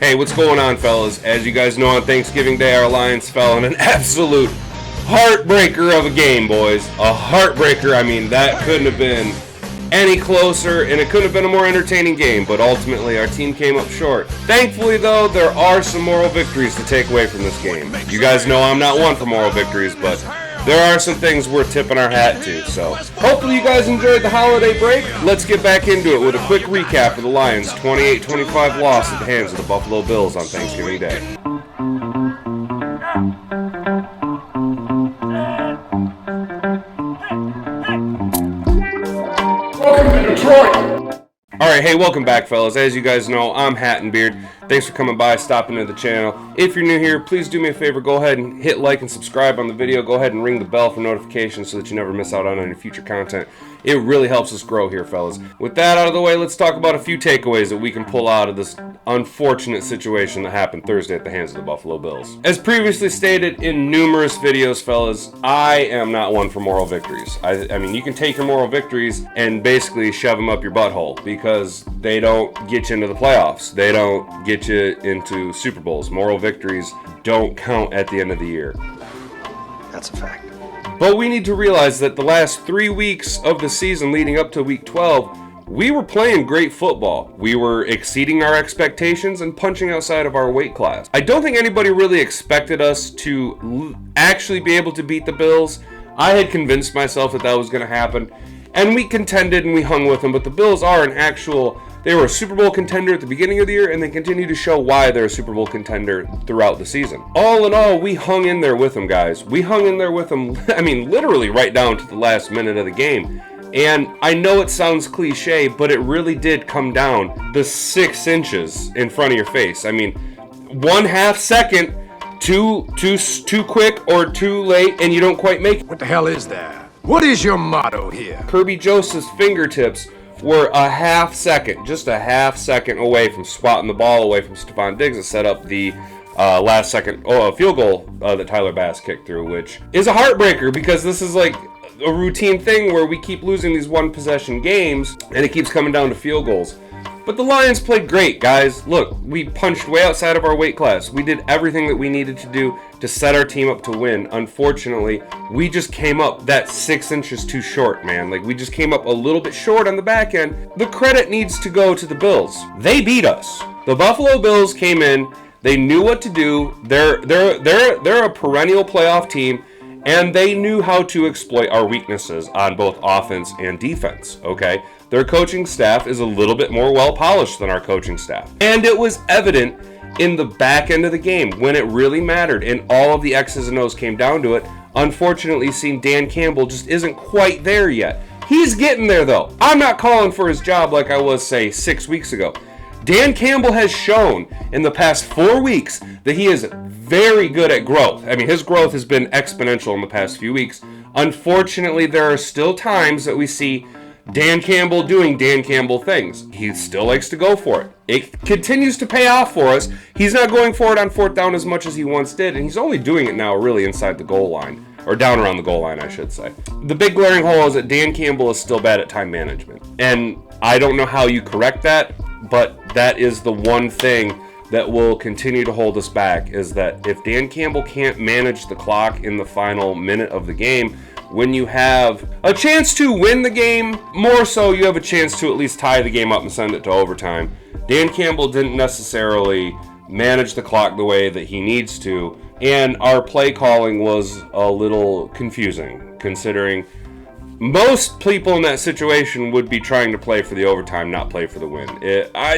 Hey, what's going on, fellas? As you guys know, on Thanksgiving Day, our Lions fell in an absolute heartbreaker of a game, boys. A heartbreaker. I mean, that couldn't have been any closer, and it couldn't have been a more entertaining game, but ultimately our team came up short. Thankfully, though, there are some moral victories to take away from this game. You guys know I'm not one for moral victories, but there are some things worth tipping our hat to, so hopefully you guys enjoyed the holiday break. Let's get back into it with a quick recap of the Lions' 28-25 loss at the hands of the Buffalo Bills on Thanksgiving Day. Welcome to Detroit! Alright, hey, welcome back, fellas. As you guys know, I'm Hat and Beard. Thanks for coming by, stopping into the channel. If you're new here, please do me a favor, go ahead and hit like and subscribe on the video. Go ahead and ring the bell for notifications so that you never miss out on any future content. It really helps us grow here, fellas. With that out of the way, let's talk about a few takeaways that we can pull out of this unfortunate situation that happened Thursday at the hands of the Buffalo Bills. As previously stated in numerous videos, fellas, I am not one for moral victories. I mean, you can take your moral victories and basically shove them up your butthole because they don't get you into the playoffs. They don't get you into Super Bowls. Moral victories don't count at the end of the year. That's a fact. But we need to realize that the last 3 weeks of the season leading up to week 12, we were playing great football. We were exceeding our expectations and punching outside of our weight class. I don't think anybody really expected us to actually be able to beat the Bills. I had convinced myself that that was going to happen, and we contended and we hung with them, but the Bills are they were a Super Bowl contender at the beginning of the year, and they continue to show why they're a Super Bowl contender throughout the season. All in all, we hung in there with them, guys. We hung in there with them, I mean, literally right down to the last minute of the game. And I know it sounds cliche, but it really did come down the 6 inches in front of your face. I mean, 1/2 second too quick or too late, and you don't quite make it. What the hell is that? What is your motto here? Kirby Joseph's fingertips were a 1/2 second, just a 1/2 second away from swatting the ball away from Stephon Diggs to set up the last second field goal that Tyler Bass kicked through, which is a heartbreaker because this is like a routine thing where we keep losing these one possession games and it keeps coming down to field goals. But the Lions played great, guys. Look, we punched way outside of our weight class. We did everything that we needed to do to set our team up to win. Unfortunately, we just came up that 6 inches too short, man. Like, we just came up a little bit short on the back end. The credit needs to go to the Bills. They beat us. The Buffalo Bills came in. They knew what to do. They're a perennial playoff team, and they knew how to exploit our weaknesses on both offense and defense, okay? Their coaching staff is a little bit more well-polished than our coaching staff. And it was evident in the back end of the game when it really mattered and all of the X's and O's came down to it. Unfortunately, seeing Dan Campbell just isn't quite there yet. He's getting there, though. I'm not calling for his job like I was, say, 6 weeks ago. Dan Campbell has shown in the past 4 weeks that he is very good at growth. I mean, his growth has been exponential in the past few weeks. Unfortunately, there are still times that we see Dan Campbell doing Dan Campbell things. He still likes to go for it. It continues to pay off for us. He's not going for it on 4th down as much as he once did, and he's only doing it now really inside the goal line. Or down around the goal line, I should say. The big glaring hole is that Dan Campbell is still bad at time management. And I don't know how you correct that, but that is the one thing that will continue to hold us back, is that if Dan Campbell can't manage the clock in the final minute of the game, when you have a chance to win the game, more so you have a chance to at least tie the game up and send it to overtime. Dan Campbell didn't necessarily manage the clock the way that he needs to, and our play calling was a little confusing, considering most people in that situation would be trying to play for the overtime, not play for the win.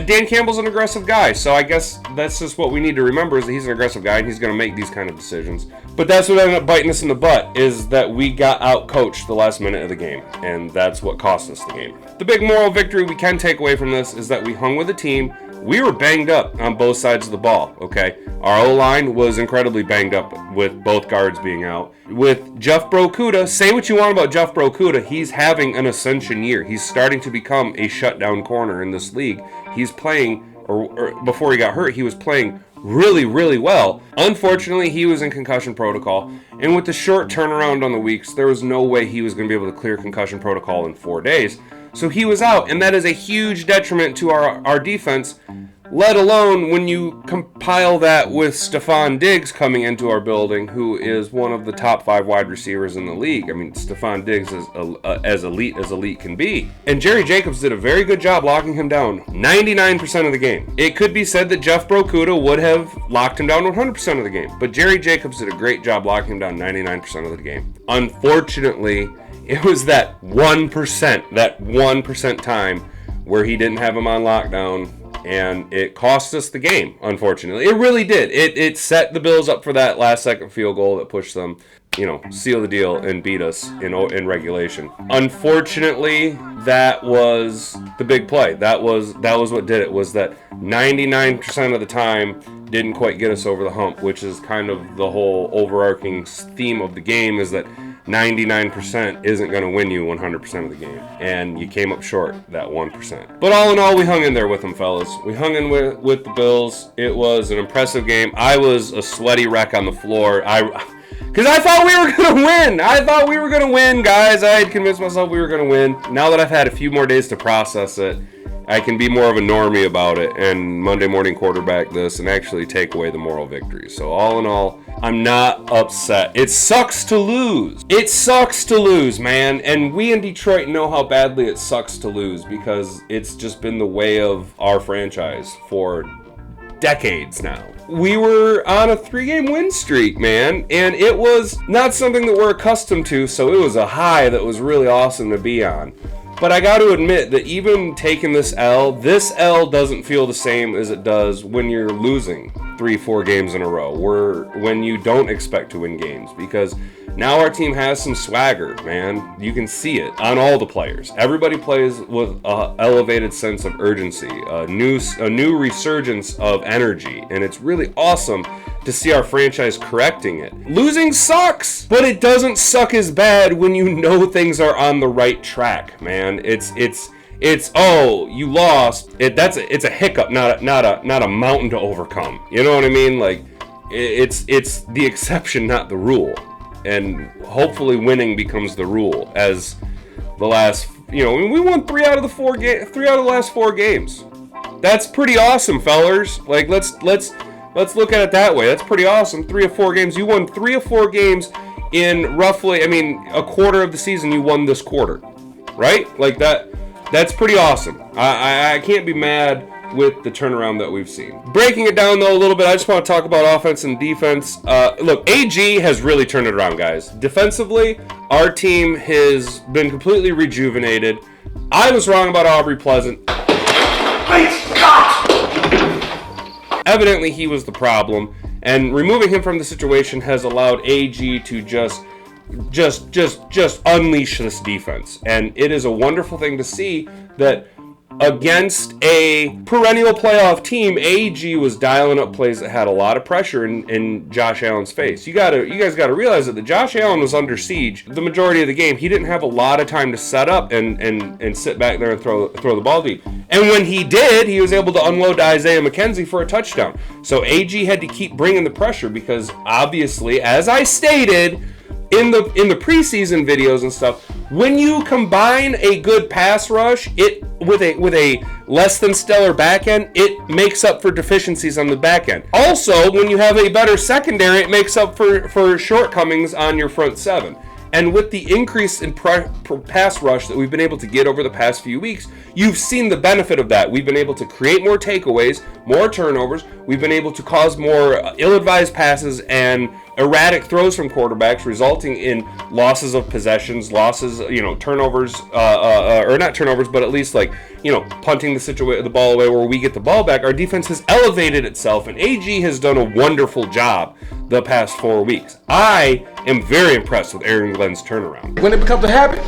Dan Campbell's an aggressive guy, so I guess that's just what we need to remember, is that he's an aggressive guy and he's going to make these kind of decisions. But that's what ended up biting us in the butt, is that we got out-coached the last minute of the game, and that's what cost us the game. The big moral victory we can take away from this is that we hung with the team. We were banged up on both sides of the ball, okay? Our O-line was incredibly banged up with both guards being out. With Jeff Brokuda, say what you want about Jeff Brokuda, he's having an ascension year. He's starting to become a shutdown corner in this league. He's playing, or before he got hurt, he was playing really, really well. Unfortunately, he was in concussion protocol, and with the short turnaround on the weeks, there was no way he was going to be able to clear concussion protocol in 4 days. So he was out, and that is a huge detriment to our defense. let alone when you compile that with Stephon Diggs coming into our building, who is one of the top 5 wide receivers in the league. I mean, Stephon Diggs is as elite can be. And Jerry Jacobs did a very good job locking him down 99% of the game. It could be said that Jeff Brokuda would have locked him down 100% of the game, but Jerry Jacobs did a great job locking him down 99% of the game. Unfortunately, it was that 1% time where he didn't have him on lockdown, and it cost us the game, unfortunately. It really did. It set the Bills up for that last-second field goal that pushed them, seal the deal and beat us in regulation. Unfortunately, that was the big play. That was what did it, was that 99% of the time didn't quite get us over the hump, which is kind of the whole overarching theme of the game, is that 99% isn't going to win you 100% of the game, and you came up short that 1%. But all in all, we hung in there with them, fellas. We hung in with the Bills. It was an impressive game. I was a sweaty wreck on the floor. Because I thought we were going to win. I thought we were going to win, guys. I had convinced myself we were going to win. Now that I've had a few more days to process it, I can be more of a normie about it and Monday morning quarterback this and actually take away the moral victory. So all in all, I'm not upset. It sucks to lose. It sucks to lose, man. And we in Detroit know how badly it sucks to lose, because it's just been the way of our franchise for decades now. We were on a 3-game win streak, man, and it was not something that we're accustomed to, so it was a high that was really awesome to be on. But I got to admit that even taking this L doesn't feel the same as it does when you're losing 3-4 games in a row, when you don't expect to win games, because now our team has some swagger, man. You can see it on all the players. Everybody plays with an elevated sense of urgency, a new resurgence of energy, and it's really awesome to see our franchise correcting it. Losing sucks, but it doesn't suck as bad when you know things are on the right track, man. It's oh, you lost. It's a hiccup, not a mountain to overcome. You know what I mean? Like, it's the exception, not the rule. And hopefully winning becomes the rule, as the last, we won 3 out of the last 4 games. That's pretty awesome, fellers. Like, let's look at it that way. That's pretty awesome. 3 of 4 games. You won 3 of 4 games in roughly, a quarter of the season. You won this quarter, right? Like that. That's pretty awesome. I can't be mad with the turnaround that we've seen. Breaking it down, though, a little bit, I just want to talk about offense and defense. Look, AG has really turned it around, guys. Defensively, our team has been completely rejuvenated. I was wrong about Aubrey Pleasant. Evidently, he was the problem, and removing him from the situation has allowed AG to just unleash this defense. And it is a wonderful thing to see that against a perennial playoff team, AG was dialing up plays that had a lot of pressure in Josh Allen's face. You guys gotta realize that Josh Allen was under siege the majority of the game. He didn't have a lot of time to set up and sit back there and throw the ball deep. And when he did, he was able to unload to Isaiah McKenzie for a touchdown. So AG had to keep bringing the pressure, because obviously, as I stated in the preseason videos and stuff, when you combine a good pass rush, it with a less than stellar back end, it makes up for deficiencies on the back end. Also, when you have a better secondary, it makes up for shortcomings on your front seven. And with the increase in pass rush that we've been able to get over the past few weeks, you've seen the benefit of that. We've been able to create more takeaways, more turnovers. We've been able to cause more ill-advised passes and erratic throws from quarterbacks, resulting in losses of possessions, turnovers, or not turnovers, but at least punting the ball away where we get the ball back. Our defense has elevated itself, and AG has done a wonderful job the past 4 weeks. I am very impressed with Aaron Glenn's turnaround. When it becomes a habit,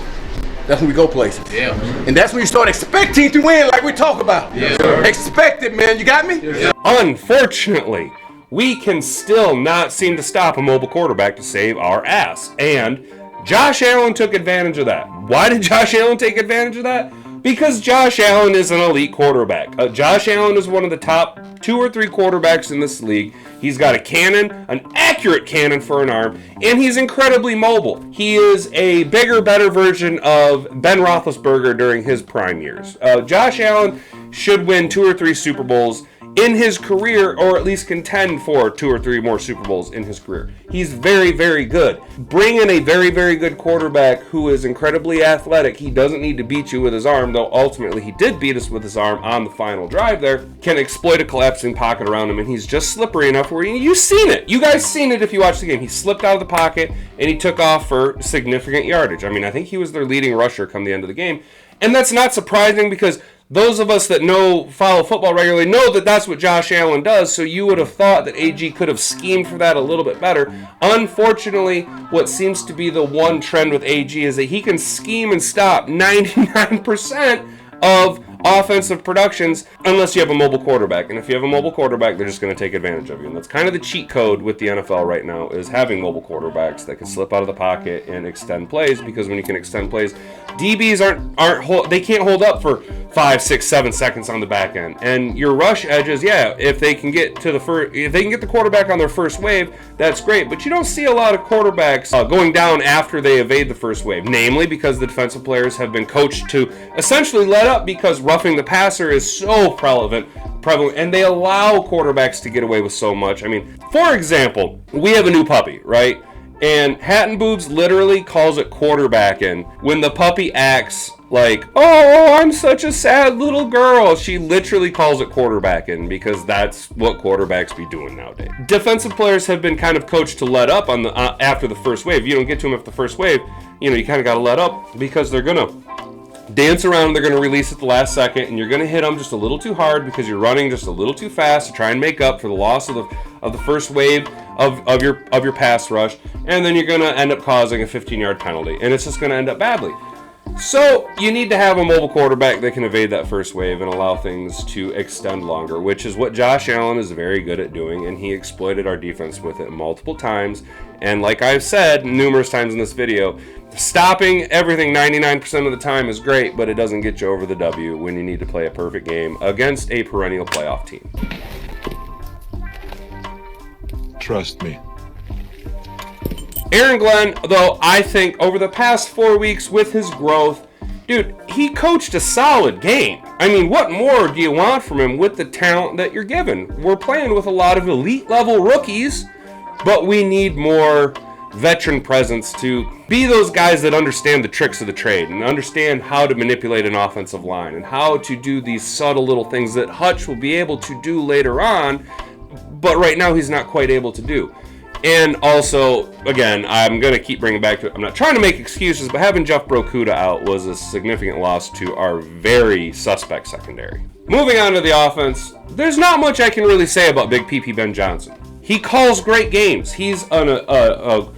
that's when we go places. Yeah. And that's when you start expecting to win, like we talk about. Yeah. Expect it, man. You got me? Yeah. Unfortunately, we can still not seem to stop a mobile quarterback to save our ass. And Josh Allen took advantage of that. Why did Josh Allen take advantage of that? Because Josh Allen is an elite quarterback. Josh Allen is one of the top 2 or 3 quarterbacks in this league. He's got a cannon, an accurate cannon for an arm, and he's incredibly mobile. He is a bigger, better version of Ben Roethlisberger during his prime years. Josh Allen should win 2 or 3 Super Bowls in his career, or at least contend for 2 or 3 more Super Bowls in his career. He's very, very good. Bring in a very, very good quarterback who is incredibly athletic. He doesn't need to beat you with his arm, though ultimately he did beat us with his arm on the final drive there. Can exploit a collapsing pocket around him, and he's just slippery enough where you've seen it. You guys seen it if you watched the game. He slipped out of the pocket, and he took off for significant yardage. I mean, I think he was their leading rusher come the end of the game. And that's not surprising because those of us that follow football regularly know that that's what Josh Allen does, so you would have thought that AG could have schemed for that a little bit better. Unfortunately, what seems to be the one trend with AG is that he can scheme and stop 99% of offensive productions unless you have a mobile quarterback. And if you have a mobile quarterback, they're just going to take advantage of you. And that's kind of the cheat code with the NFL right now, is having mobile quarterbacks that can slip out of the pocket and extend plays, because when you can extend plays, DBs they can't hold up for 5, 6, 7 seconds on the back end. And your rush edges, if they can get to if they can get the quarterback on their first wave, that's great. But you don't see a lot of quarterbacks going down after they evade the first wave, namely because the defensive players have been coached to essentially let up, because roughing the passer is so prevalent, and they allow quarterbacks to get away with so much. I mean, for example, we have a new puppy, right? And Hatton Boobs literally calls it quarterbacking when the puppy acts like, oh, I'm such a sad little girl. She literally calls it quarterbacking because that's what quarterbacks be doing nowadays. Defensive players have been kind of coached to let up on the after the first wave. You don't get to them after the first wave. You kind of got to let up, because they're going to dance around, they're going to release at the last second, and you're going to hit them just a little too hard because you're running just a little too fast to try and make up for the loss of the first wave of your pass rush, and then you're going to end up causing a 15-yard penalty, and it's just going to end up badly. So you need to have a mobile quarterback that can evade that first wave and allow things to extend longer, which is what Josh Allen is very good at doing, and he exploited our defense with it multiple times. And like I've said numerous times in this video, stopping everything 99% of the time is great, but it doesn't get you over the W when you need to play a perfect game against a perennial playoff team. Trust me. Aaron Glenn, though, I think over the past 4 weeks with his growth, dude, he coached a solid game. I mean, what more do you want from him with the talent that you're given? We're playing with a lot of elite level rookies, but we need more veteran presence to be those guys that understand the tricks of the trade and understand how to manipulate an offensive line and how to do these subtle little things that Hutch will be able to do later on, but right now he's not quite able to do. And also, again, I'm going to keep bringing back to it. I'm not trying to make excuses, but having Jeff Brokuda out was a significant loss to our very suspect secondary. Moving on to the offense, there's not much I can really say about Big PP Ben Johnson. He calls great games. He's a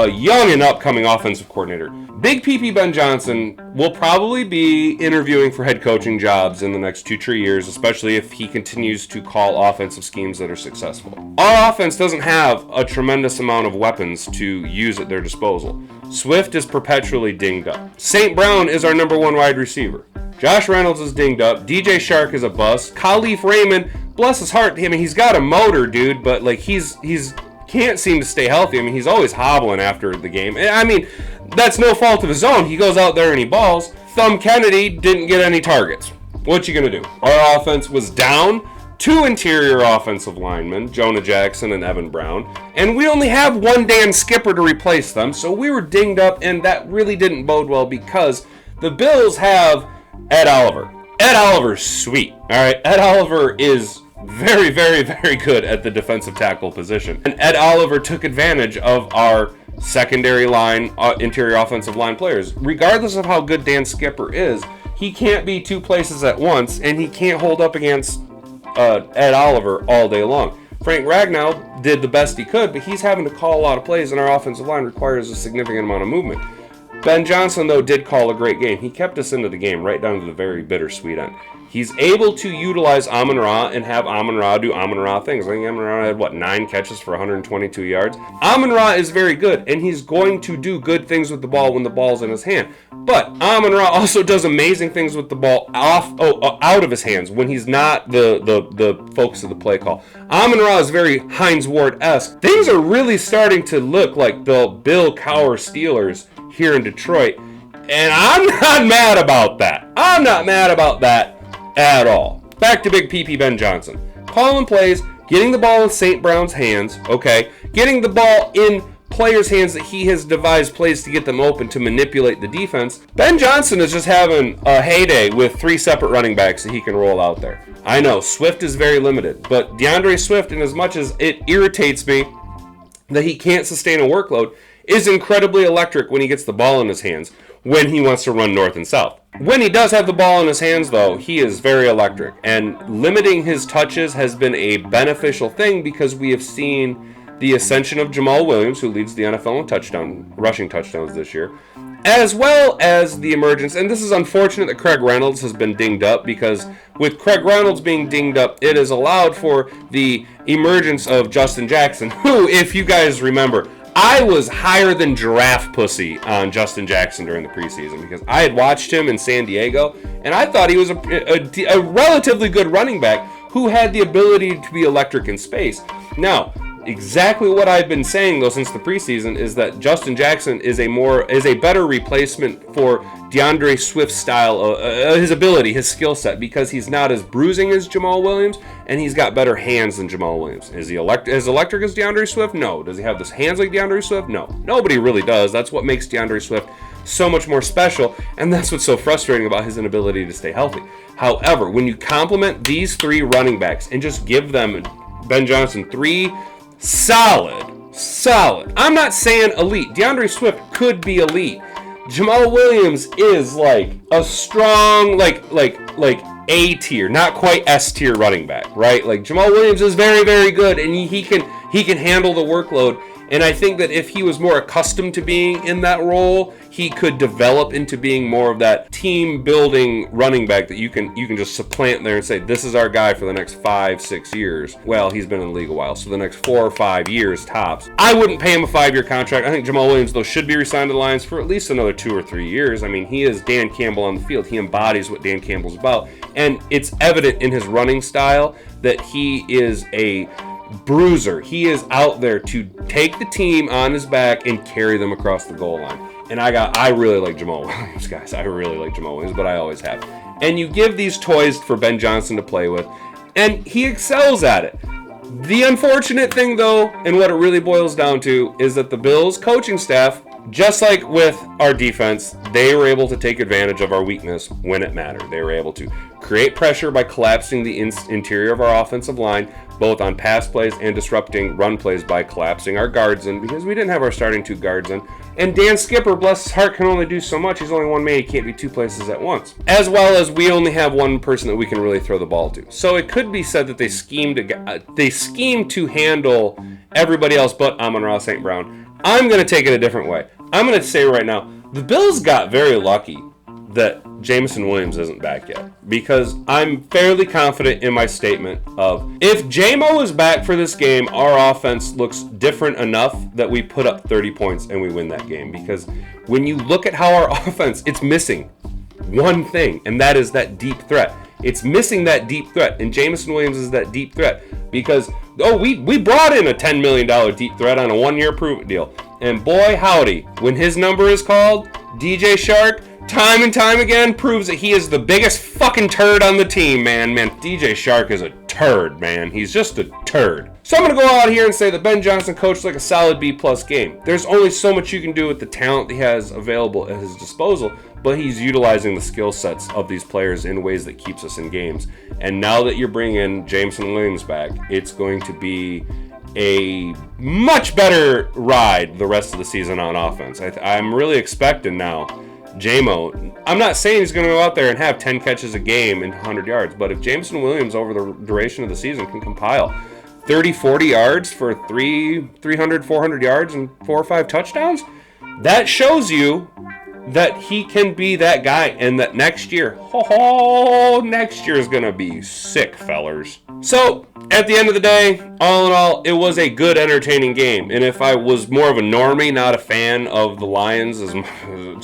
young and upcoming offensive coordinator. Big PP Ben Johnson will probably be interviewing for head coaching jobs in the next 2-3 years, especially if he continues to call offensive schemes that are successful. Our offense doesn't have a tremendous amount of weapons to use at their disposal. Swift is perpetually dinged up. St. Brown is our number 1 wide receiver. Josh Reynolds is dinged up. DJ Shark is a bust. Khalif Raymond, bless his heart, I mean, he's got a motor, dude, but like he's can't seem to stay healthy. I mean, he's always hobbling after the game. I mean, that's no fault of his own. He goes out there and he balls. Thumb Kennedy didn't get any targets. What you gonna do? Our offense was down 2 interior offensive linemen, Jonah Jackson and Evan Brown, and we only have 1 Dan Skipper to replace them, so we were dinged up, and that really didn't bode well because the Bills have Ed Oliver. Ed Oliver's sweet, all right? Ed Oliver is very, very, very good at the defensive tackle position. And Ed Oliver took advantage of our secondary line, interior offensive line players. Regardless of how good Dan Skipper is, he can't be 2 places at once, and he can't hold up against Ed Oliver all day long. Frank Ragnow did the best he could, but he's having to call a lot of plays, and our offensive line requires a significant amount of movement. Ben Johnson, though, did call a great game. He kept us into the game right down to the very bittersweet end. He's able to utilize Amon-Ra and have Amon-Ra do Amon-Ra things. I think Amon-Ra had, 9 catches for 122 yards? Amon-Ra is very good, and he's going to do good things with the ball when the ball's in his hand. But Amon-Ra also does amazing things with the ball out of his hands when he's not the focus of the play call. Amon-Ra is very Hines Ward-esque. Things are really starting to look like the Bill Cowher Steelers here in Detroit, and I'm not mad about that. I'm not mad about that at all. Back to Big PP Ben Johnson. calling plays, getting the ball in St. Brown's hands, okay, getting the ball in players' hands that he has devised plays to get them open to manipulate the defense. Ben Johnson is just having a heyday with 3 separate running backs that he can roll out there. I know, Swift is very limited, but DeAndre Swift, in as much as it irritates me that he can't sustain a workload, is incredibly electric when he gets the ball in his hands, when he wants to run north and south. When he does have the ball in his hands, though, he is very electric, and limiting his touches has been a beneficial thing because we have seen the ascension of Jamal Williams, who leads the NFL in rushing touchdowns this year, as well as the emergence, and this is unfortunate that Craig Reynolds has been dinged up, because with Craig Reynolds being dinged up, it has allowed for the emergence of Justin Jackson, who, if you guys remember, I was higher than giraffe pussy on Justin Jackson during the preseason because I had watched him in San Diego, and I thought he was a relatively good running back who had the ability to be electric in space. Now, exactly what I've been saying though since the preseason is that Justin Jackson is a better replacement for DeAndre Swift's style, his ability, his skill set, because he's not as bruising as Jamal Williams, and he's got better hands than Jamal Williams. Is he as electric as DeAndre Swift? No. Does he have the hands like DeAndre Swift? No. Nobody really does. That's what makes DeAndre Swift so much more special, and that's what's so frustrating about his inability to stay healthy. However, when you complement these 3 running backs and just give them, Ben Johnson, 3 solid. I'm not saying elite. DeAndre Swift could be elite. Jamal Williams is like a strong, like A tier, not quite S tier running back, right? Like Jamal Williams is very, very good, and he can handle the workload. And I think that if he was more accustomed to being in that role, he could develop into being more of that team-building running back that you can just supplant there and say, this is our guy for the next 5-6 years. Well, he's been in the league a while, so the next 4 or 5 years tops. I wouldn't pay him a 5-year contract. I think Jamal Williams, though, should be re-signed to the Lions for at least another 2 or 3 years. I mean, he is Dan Campbell on the field. He embodies what Dan Campbell's about. And it's evident in his running style that he is a bruiser. He is out there to take the team on his back and carry them across the goal line. And I really like Jamal Williams, guys. I really like Jamal Williams, but I always have. And you give these toys for Ben Johnson to play with, and he excels at it. The unfortunate thing, though, and what it really boils down to, is that the Bills coaching staff, just like with our defense, they were able to take advantage of our weakness when it mattered. They were able to create pressure by collapsing the interior of our offensive line, both on pass plays and disrupting run plays by collapsing our guards in, because we didn't have our starting 2 guards in. And Dan Skipper, bless his heart, can only do so much. He's only one man. He can't be 2 places at once. As well as we only have one person that we can really throw the ball to. So it could be said that they schemed to handle everybody else but Amon-Ra St. Brown. I'm going to take it a different way. I'm going to say right now, the Bills got very lucky that Jameson Williams isn't back yet, because I'm fairly confident in my statement of, if J-Mo is back for this game, our offense looks different enough that we put up 30 points and we win that game. Because when you look at how our offense, it's missing one thing, and that is that deep threat. It's missing that deep threat, and Jameson Williams is that deep threat, because we brought in a $10 million deep threat on a 1-year prove-it deal, and boy howdy, when his number is called, DJ Shark, time and time again, proves that he is the biggest fucking turd on the team, man. DJ Shark is a turd, man. He's just a turd. So I'm going to go out here and say that Ben Johnson coached like a solid B-plus game. There's only so much you can do with the talent he has available at his disposal, but he's utilizing the skill sets of these players in ways that keeps us in games. And now that you're bringing Jameson Williams back, it's going to be a much better ride the rest of the season on offense. I'm really expecting now J-Mo. I'm not saying he's going to go out there and have 10 catches a game and 100 yards, but if Jameson Williams over the duration of the season can compile 30, 40 yards for 300, 400 yards and 4 or 5 touchdowns, that shows you that he can be that guy, and that next year, next year is going to be sick, fellers. So, at the end of the day, all in all, it was a good, entertaining game. And if I was more of a normie, not a fan of the Lions, as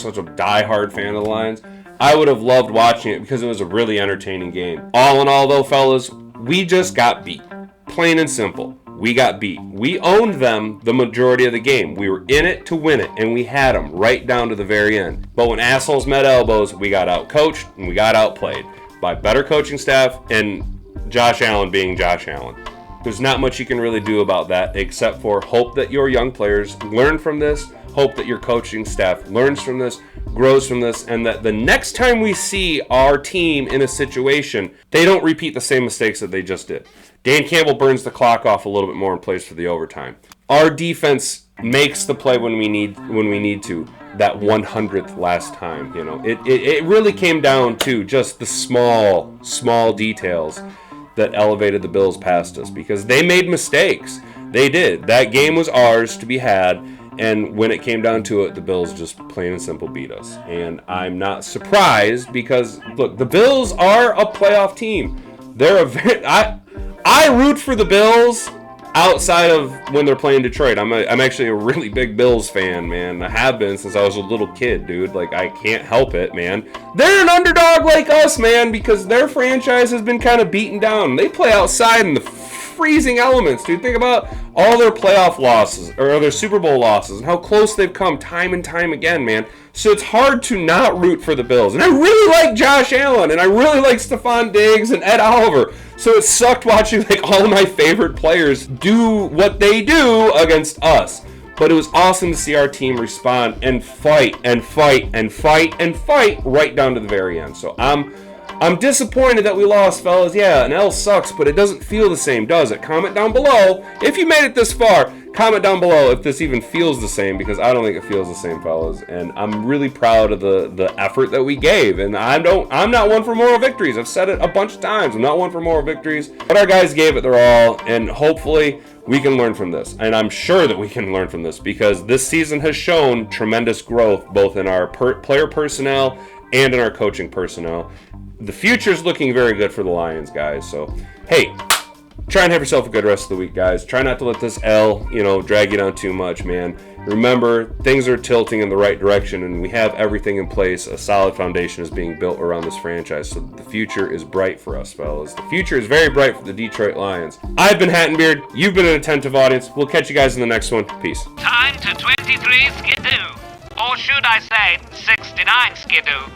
such a diehard fan of the Lions, I would have loved watching it because it was a really entertaining game. All in all, though, fellas, we just got beat. Plain and simple. We got beat. We owned them the majority of the game. We were in it to win it, and we had them right down to the very end. But when assholes met elbows, we got out-coached and we got outplayed by better coaching staff and Josh Allen being Josh Allen. There's not much you can really do about that except for hope that your young players learn from this, hope that your coaching staff learns from this, grows from this, and that the next time we see our team in a situation, they don't repeat the same mistakes that they just did. Dan Campbell burns the clock off a little bit more and plays for the overtime. Our defense makes the play when we need to. That 100th last time, you know, it really came down to just the small details that elevated the Bills past us, because they made mistakes. They did. That game was ours to be had, and when it came down to it, the Bills just plain and simple beat us. And I'm not surprised, because look, the Bills are a playoff team. They're I root for the Bills outside of when they're playing Detroit. I'm actually a really big Bills fan, man. I have been since I was a little kid, dude. Like, I can't help it, man. They're an underdog like us, man, because their franchise has been kind of beaten down. They play outside in the freezing elements, dude. Think about all their playoff losses, or their Super Bowl losses, and how close they've come time and time again, man. So it's hard to not root for the Bills. And I really like Josh Allen, and I really like Stephon Diggs and Ed Oliver. So it sucked watching like all of my favorite players do what they do against us. But it was awesome to see our team respond and fight and fight and fight and fight right down to the very end. So I'm disappointed that we lost, fellas. Yeah, an L sucks, but it doesn't feel the same, does it? Comment down below if you made it this far. Comment down below if this even feels the same, because I don't think it feels the same, fellas. And I'm really proud of the effort that we gave. And I'm not one for moral victories. I've said it a bunch of times. I'm not one for moral victories. But our guys gave it their all, and hopefully we can learn from this. And I'm sure that we can learn from this, because this season has shown tremendous growth both in our player personnel and in our coaching personnel. The future's looking very good for the Lions, guys. So, hey, try and have yourself a good rest of the week, guys. Try not to let this L, drag you down too much, man. Remember, things are tilting in the right direction, and we have everything in place. A solid foundation is being built around this franchise, so the future is bright for us, fellas. The future is very bright for the Detroit Lions. I've been Hattenbeard. You've been an attentive audience. We'll catch you guys in the next one. Peace. Time to 23 Skidoo. Or should I say 69 Skidoo.